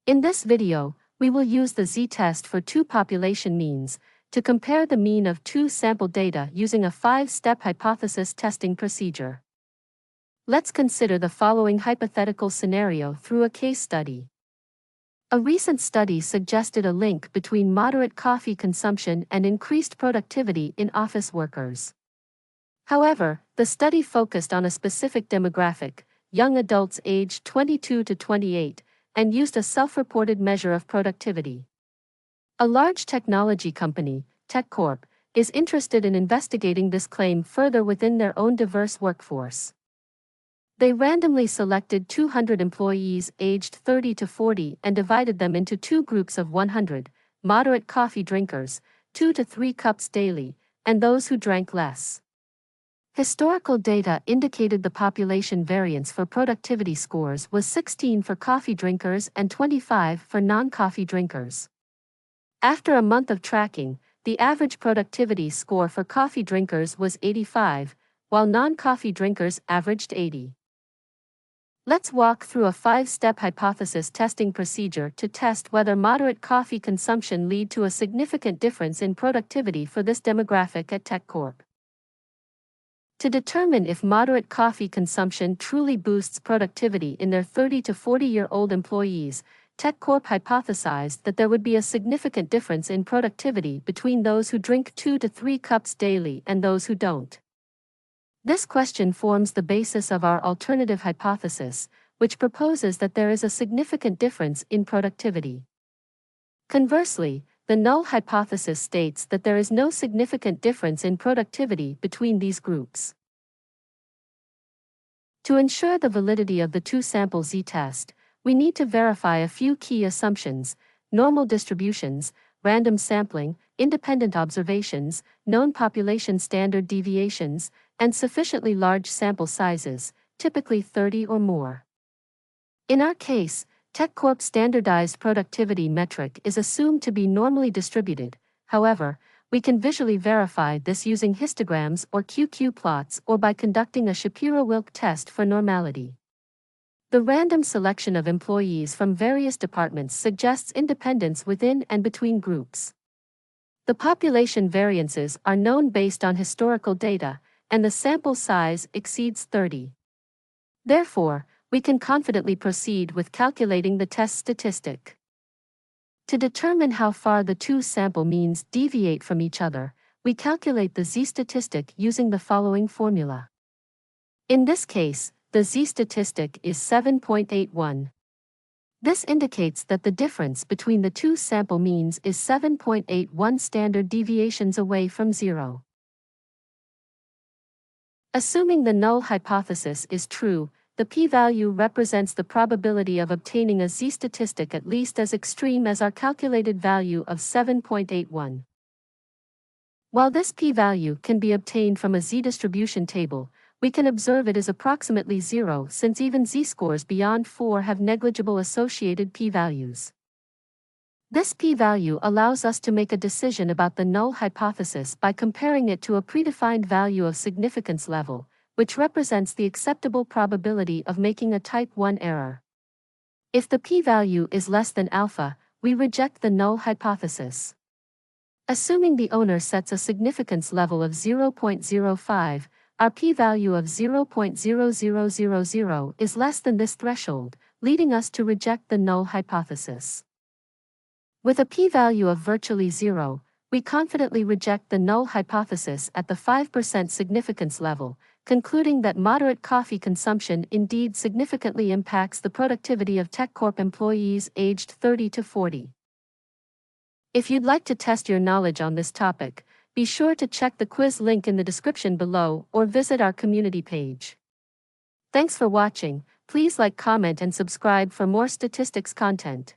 In this video, we will use the z-test for two population means to compare the mean of two sample data using a 5-step hypothesis testing procedure. Let's consider the following hypothetical scenario through a case study. A recent study suggested a link between moderate coffee consumption and increased productivity in office workers. However, the study focused on a specific demographic, young adults aged 22 to 28, and used a self-reported measure of productivity. A large technology company, TechCorp, is interested in investigating this claim further within their own diverse workforce. They randomly selected 200 employees aged 30 to 40 and divided them into two groups of 100, moderate coffee drinkers, 2 to 3 cups daily, and those who drank less. Historical data indicated the population variance for productivity scores was 16 for coffee drinkers and 25 for non-coffee drinkers. After a month of tracking, the average productivity score for coffee drinkers was 85, while non-coffee drinkers averaged 80. Let's walk through a 5-step hypothesis testing procedure to test whether moderate coffee consumption lead to a significant difference in productivity for this demographic at TechCorp. To determine if moderate coffee consumption truly boosts productivity in their 30 to 40-year-old employees, TechCorp hypothesized that there would be a significant difference in productivity between those who drink 2 to 3 cups daily and those who don't. This question forms the basis of our alternative hypothesis, which proposes that there is a significant difference in productivity. Conversely, the null hypothesis states that there is no significant difference in productivity between these groups. To ensure the validity of the two-sample z-test, we need to verify a few key assumptions: normal distributions, random sampling, independent observations, known population standard deviations, and sufficiently large sample sizes, typically 30 or more. In our case, TechCorp's standardized productivity metric is assumed to be normally distributed. However, we can visually verify this using histograms or QQ plots or by conducting a Shapiro-Wilk test for normality. The random selection of employees from various departments suggests independence within and between groups. The population variances are known based on historical data, and the sample size exceeds 30. Therefore, we can confidently proceed with calculating the test statistic. To determine how far the two sample means deviate from each other, we calculate the z-statistic using the following formula. In this case, the z-statistic is 7.81. This indicates that the difference between the two sample means is 7.81 standard deviations away from zero. Assuming the null hypothesis is true, the p-value represents the probability of obtaining a z-statistic at least as extreme as our calculated value of 7.81. While this p-value can be obtained from a z-distribution table, we can observe it is approximately 0 since even z-scores beyond 4 have negligible associated p-values. This p-value allows us to make a decision about the null hypothesis by comparing it to a predefined value of significance level, which represents the acceptable probability of making a type 1 error. If the p-value is less than alpha, we reject the null hypothesis. Assuming the owner sets a significance level of 0.05, our p-value of 0.0000 is less than this threshold, leading us to reject the null hypothesis. With a p-value of virtually 0, we confidently reject the null hypothesis at the 5% significance level, concluding that moderate coffee consumption indeed significantly impacts the productivity of TechCorp employees aged 30 to 40. If you'd like to test your knowledge on this topic, be sure to check the quiz link in the description below or visit our community page. Thanks for watching. Please like, comment, and subscribe for more statistics content.